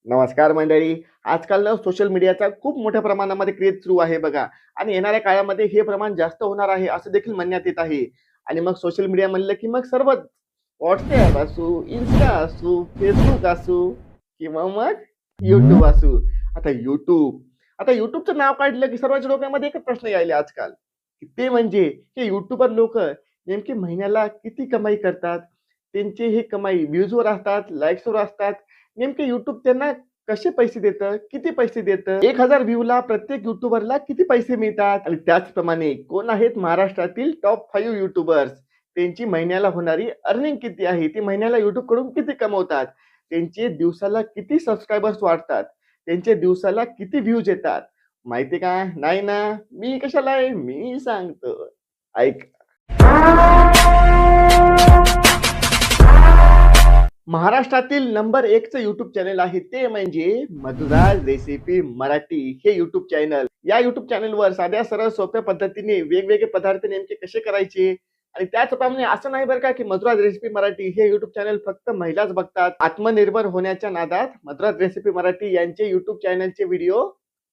नमस्कार मंडळी. आजकाल ना सोशल मीडियाचा खूप मोठ्या प्रमाणामध्ये क्रेज सुरू आहे बघा आणि येणाऱ्या काळामध्ये हे प्रमाण जास्त होणार आहे असं देखील म्हणण्यात येत आहे. आणि मग सोशल मीडिया म्हणलं की मग सर्वच WhatsApp असू, Insta असू, Facebook असू किंवा मग YouTube असू. आता YouTube आता YouTubeचं नाव काढलं की सर्वांच्या डोक्यामध्ये एकच प्रश्न यायले आजकाल, की ते म्हणजे हे यूट्यूबर लोकं नेमकी महिन्याला किती कमाई करतात? त्यांची ही कमाई व्ह्यूजवर असतात, लाईक्सवर असतात. नेमके YouTube त्यांना कसे पैसे देतं? किती पैसे देतं? 1000 व्ह्यूला प्रत्येक युट्यूबरला किती पैसे मिळतात? आणि त्याचप्रमाणे कोण आहेत महाराष्ट्रातील टॉप 5 युट्यूबर्स? त्यांची महिन्याला होणारी अर्निंग किती आहे? ती महिन्याला YouTubeकडून किती कमवतात? त्यांचे दिवसाला किती सबस्क्रायबर्स वाढतात? त्यांचे दिवसाला किती व्ह्यूज येतात? माहिती का? नाही ना? मी कशाला आहे? मी सांगतो. ऐक. महाराष्ट्रातील नंबर 1 चं YouTube चॅनल आहे ते म्हणजे मधुराज रेसिपी मराठी हे YouTube चॅनल. या YouTube चॅनलवर साध्या सरळ सोप्या पद्धतीने वेगवेगळे पदार्थ नेमके कसे करायचे आणि त्याचप्रमाणे असं नाही बरं का की मधुराज रेसिपी मराठी हे YouTube चॅनल फक्त महिलाच बघतात. आत्मनिर्भर होण्याच्या नादात मधुराज रेसिपी मराठी यांचे YouTube चॅनलचे व्हिडिओ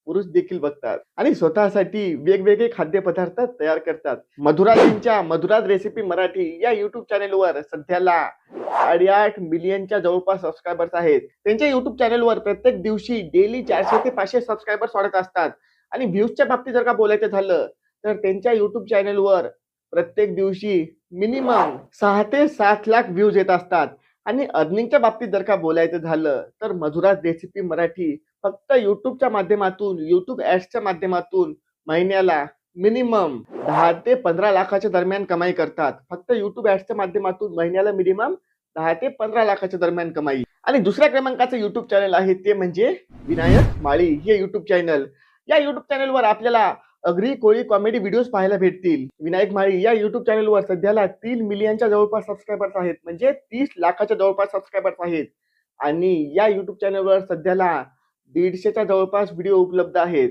पुरुष देखील बघतात आणि स्वतःसाठी वेगवेगळे खाद्यपदार्थ तयार करतात. मधुराजींच्या मधुराज रेसिपी मराठी या YouTube चॅनलवर सध्याला 8.5 मिलियनच्या जवळपास सबस्क्रायबर्स आहेत. त्यांच्या YouTube चॅनलवर प्रत्येक दिवशी डेली 400 ते 500 सबस्क्रायबर्स वाढत असतात. आणि व्ह्यूजच्या बाबतीत जर का बोलायचं झालं तर त्यांच्या YouTube चॅनलवर प्रत्येक दिवशी मिनिमम 6 ते 7 लाख व्ह्यूज येत असतात. आणि अर्निंगच्या बाबतीत जर का बोलायचं झालं तर मधुराज रेसिपी मराठी फक्त YouTubeच्या माध्यमातून YouTube ॲड्सच्या माध्यमातून महिन्याला मिनिमम 10 ते 15 लाखाच्या दरम्यान कमाई करतात. फक्त YouTube ॲड्सच्या माध्यमातून महिन्याला मिनिमम 10 ते 15 लाखाच्या दरम्यान कमाई. आणि दुसऱ्या क्रमांकाचं YouTube चॅनल आहे ते म्हणजे विनायक माळी हे YouTube चॅनल. या YouTube चॅनलवर आपल्याला अगरी कोळी कॉमेडी व्हिडिओज पाहायला भेटतील. विनायक माळी या YouTube चॅनलवर सध्याला 3 मिलियनच्या जवळपास सबस्क्रायबर्स आहेत. म्हणजे 30 लाखाच्या जवळपास सबस्क्रायबर्स आहेत. आणि या YouTube चॅनलवर सध्याला 150च्या जवळपास व्हिडिओ उपलब्ध आहेत.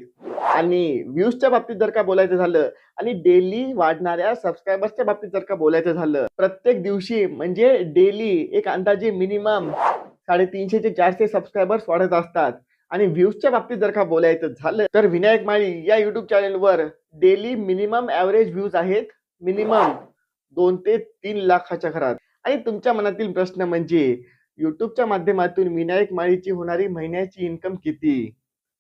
आणि व्ह्यूजच्या बाबतीत जर का बोलायचं झालं आणि डेली वाढणाऱ्या सबस्क्रायबर्सच्या बाबतीत जर का बोलायचं झालं प्रत्येक दिवशी म्हणजे डेली एक अंदाजे मिनिमम 350 ते 400 सबस्क्रायबर्स वाढत असतात. आणि व्ह्यूजच्या बाबतीत जर का बोलायचं झालं तर विनायक माळी या YouTube चॅनलवर डेली मिनिमम ॲव्हरेज व्ह्यूज आहेत मिनिमम 2 ते 3 लाखाच्या घरात. आणि तुमच्या मनातील प्रश्न म्हणजे YouTubeच्या माध्यमातून विनायक माळीची होणारी महिन्याची इन्कम किती?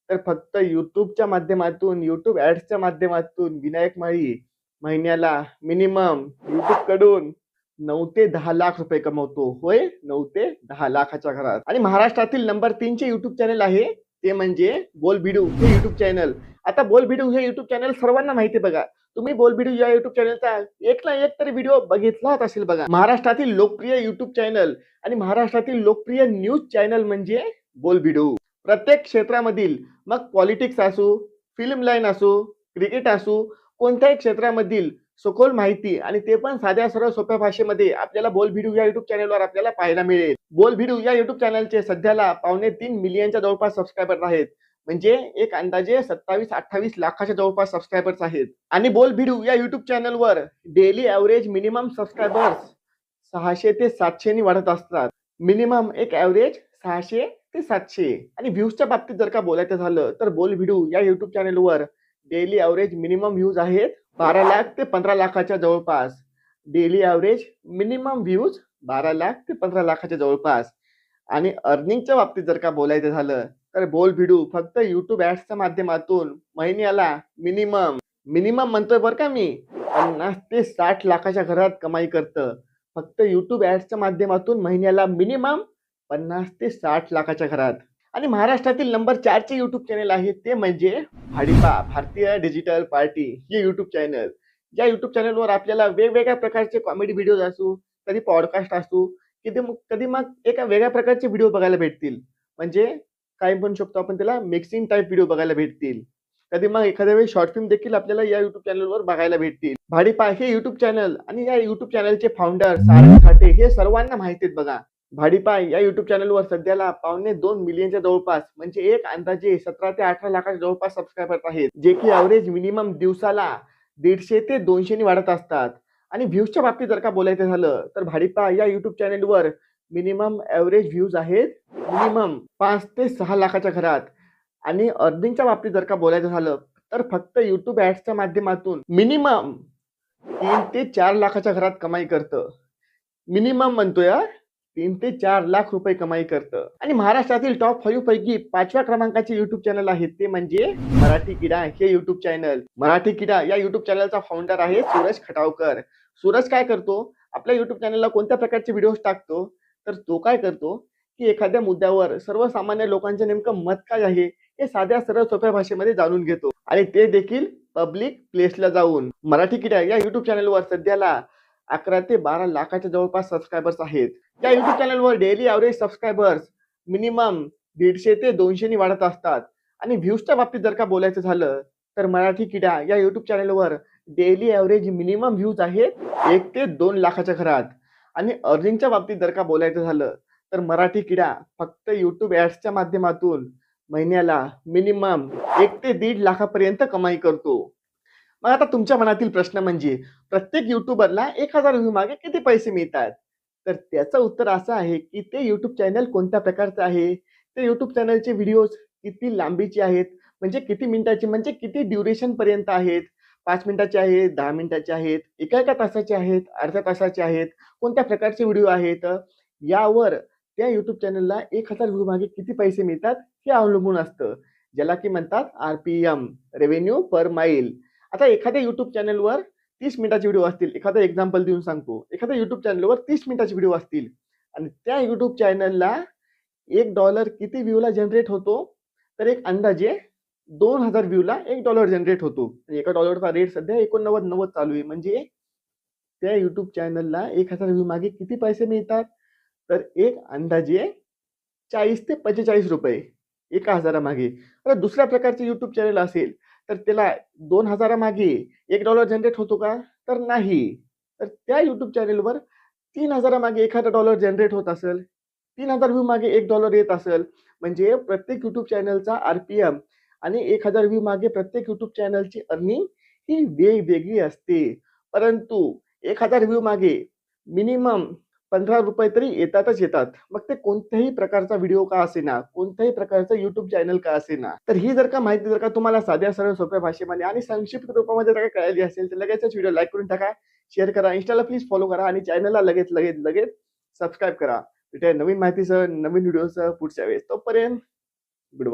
तर फक्त YouTubeच्या माध्यमातून YouTube ॲड्सच्या माध्यमातून विनायक माळी महिन्याला मिनिमम YouTubeकडून 9 ते 10 लाख रुपये कमवतो. होय, 9 ते 10 लाखाच्या घरात. आणि महाराष्ट्रातील नंबर 3 चे YouTube चॅनल आहे ते म्हणजे बोलबिडू हे YouTube चॅनल. आता बोलबिडू हे YouTube चॅनल सर्वांना माहिती आहे बघा. तुम्ही बोलबिडू या YouTube चॅनलचा एक ना एक तरी व्हिडिओ बघितलाच असेल बघा. महाराष्ट्रातील लोकप्रिय YouTube चॅनल आणि महाराष्ट्रातील लोकप्रिय न्यूज चॅनल म्हणजे बोलबिडू. प्रत्येक क्षेत्रामधील मग पॉलिटिक्स असू, फिल्म लाईन असू, क्रिकेट असू, कोणत्याही क्षेत्रामधील सखोल माहिती आणि ते पण साध्या सरळ सोप्या भाषेमध्ये आपल्याला बोलबिडू या YouTube चॅनलवर आपल्याला पाहायला मिळेल. बोलबिडू या YouTube चॅनलचे सध्याला 2.5 मिलियनच्या जवळपास सबस्क्रायबर्स आहेत. म्हणजे एक अंदाजे 27-28 लाखाच्या जवळपास सबस्क्रायबर्स आहेत. आणि बोलबिडू या YouTube चॅनलवर डेली ॲव्हरेज मिनिमम सबस्क्रायबर्स 600 ते 700 नी वाढत असतात. मिनिमम एक ॲव्हरेज 600 ते 700. आणि व्ह्यूजच्या बाबतीत जर का बोलायचं झालं तर बोलबिडू या YouTube चॅनलवर डेली ॲव्हरेज मिनिमम व्ह्यूज आहेत 12 लाख ते 15 लाखाच्या जवळपास. Daily average minimum views 12 lakh ते 15 लाखाच्या जवळपास. आणि अर्निंगच्या बाबतीत जर का बोलायचं झालं तर बोलबिडू फक्त YouTube ॲड्सच्या माध्यमातून महिन्याला मिनिमम म्हणतोय बरं का मी 50 ते 60 लाखाच्या घरात कमाई करतं. फक्त YouTube ॲड्सच्या माध्यमातून महिन्याला मिनिमम 50 ते 60 लाखाच्या घरात. आणि महाराष्ट्रातील नंबर 4 चे YouTube चॅनल आहे ते म्हणजे भाडिपा भारतीय डिजिटल पार्टी हे YouTube चॅनल. या YouTube चॅनलवर आपल्याला वेगवेगळ्या प्रकारचे कॉमेडी व्हिडिओज असू, कधी पॉडकास्ट असू, कधी मग एका वेगळ्या प्रकारचे व्हिडिओ बघायला भेटतील. म्हणजे काय म्हणू शकतो आपण त्याला मिक्सिंग टाइप व्हिडिओ बघायला भेटतील. कधी मग एखाद्या वेळी शॉर्ट फिल्म देखील आपल्याला या YouTube चॅनलवर बघायला भेटतील. भाडिपा हे YouTube चॅनल आणि या YouTube चॅनलचे फाउंडर सारंग साठे हे सर्वांना माहिती आहेत बघा. भाडिपा या YouTube चॅनलवर सध्याला 2.25 मिलियनच्या जवळपास म्हणजे एक अंदाजे 17 ते 18 लाखाच्या जवळपास सबस्क्रायबर्स आहेत. जे की ॲव्हरेज मिनिमम दिवसाला 150 ते 200 नी वाढत असतात. आणि व्ह्यूजच्या बाबतीत जर का बोलायचं झालं तर भाडिपा या YouTube चॅनलवर मिनिमम ॲव्हरेज व्ह्यूज आहेत मिनिमम 5 ते 6 लाखाच्या घरात. आणि अर्निंगच्या बाबतीत जर का बोलायचं झालं, तर फक्त YouTube ॲड्सच्या माध्यमातून मिनिमम 3 ते 4 लाखाच्या घरात कमाई करतं. मिनिमम म्हणतोय हां. 3 ते 4 लाख रुपये कमाई करतं. आणि महाराष्ट्रातील टॉप 5 पैकी 5व्या क्रमांकाचे YouTube चॅनल आहे ते म्हणजे मराठी किडा हे YouTube चॅनल. मराठी किडा या YouTube चॅनलचा फाउंडर आहे सूरज खटावकर. सूरज काय करतो? आपल्या YouTube चॅनलला कोणत्या प्रकारचे व्हिडिओज टाकतो? तर तो काय करतो, की एखाद्या मुद्द्यावर सर्वसामान्य लोकांचं नेमकं मत काय आहे, हे साध्या सरळ सोप्या भाषेमध्ये जाणून घेतो आणि ते देखील पब्लिक प्लेसला जाऊन. मराठी किडा या YouTube चॅनलवर सध्याला 11 ते 12 लाखाच्या जवळपास सबस्क्रायबर्स आहेत. या YouTube चॅनलवर डेली ॲव्हरेज सबस्क्रायबर्स मिनिमम 150 ते 200 नी वाढत असतात. आणि व्ह्यूजच्या बाबतीत जर का बोलायचं झालं, तर मराठी किडा या YouTube चॅनलवर डेली ॲव्हरेज मिनिमम व्ह्यूज आहेत 1 ते 2 लाखाच्या घरात. आणि अर्निंगच्या बाबतीत जर का बोलायचं झालं, तर मराठी किडा फक्त YouTube ॲड्सच्या माध्यमातून महिन्याला मिनिमम 1 ते 1.5 लाखापर्यंत कमाई करतो. मग आता तुमच्या मनातील प्रश्न म्हणजे प्रत्येक युट्यूबरला 1000 व्ह्यू मागे किती पैसे मिळतात? तर त्याचं उत्तर असं आहे, की ते YouTube चॅनल कोणत्या प्रकारचं आहे, ते YouTube चॅनलचे व्हिडिओज किती लांबीचे आहेत, म्हणजे किती मिनिटाचे, म्हणजे किती ड्युरेशन पर्यंत आहेत, 5 मिनिटाचे आहेत, 10 मिनिटाचे आहेत, एका तासाचे आहेत, अर्ध्या तासाचे आहेत, कोणत्या प्रकारचे व्हिडिओ आहेत, यावर त्या YouTube चॅनलला 1000 व्ह्यू मागे किती पैसे मिळतात हे अवलंबून असतं. ज्याला की म्हणतात RPM, रेव्हेन्यू पर माईल. आता एखाद्या YouTube चॅनलवर 30 मिनिटाचे व्हिडिओ असतील. एखादं एक्झाम्पल देऊन सांगतो. एखाद्या YouTube चॅनलवर 30 मिनिटाचे व्हिडिओ असतील आणि त्या YouTube चॅनलला $1 किती व्ह्यूला जनरेट होतो? तर एक अंदाजे 2000 व्ह्यूला $1 जनरेट होतो. आणि एका डॉलरचा रेट सध्या 89.90 चालू आहे. म्हणजे त्या YouTube चॅनलला 1000 व्ह्यू मागे किती पैसे मिळतात? तर एक अंदाजे ₹40 ते ₹45 एका 1000 मागे. आता दुसऱ्या प्रकारचे YouTube चॅनल असेल, तर त्याला 2000 मागे $1 जनरेट होतो का? तर नाही. तर त्या YouTube चॅनलवर 3000 मागे एखादा डॉलर जनरेट होत असेल, 3000 व्ह्यू मागे $1 येत असेल, म्हणजे प्रत्येक YouTube चॅनलचा RPM आणि 1000 व्ह्यू मागे प्रत्येक YouTube चॅनलची अर्निंग ही वेगवेगळी असते. परंतु 1000 व्ह्यू मागे मिनिमम ₹15 तरी येतातच येतात. मग ते कोणत्याही प्रकारचा व्हिडिओ का असेना, कोणत्याही प्रकारचं YouTube चॅनल का असेना. तर ही जर का माहिती जर का तुम्हाला साध्या सरळ सोप्या भाषेमध्ये आणि संक्षिप्त रूपामध्ये जर का कळाली असेल, तर लगेचच व्हिडिओ लाईक करून टाका, शेअर करा, Instaला प्लीज फॉलो करा आणि चॅनलला लगेच सबस्क्राईब करा. भेटूया नवीन माहितीसह, नवीन व्हिडिओसह पुढच्या वेळेस. तोपर्यंत गुड बाय.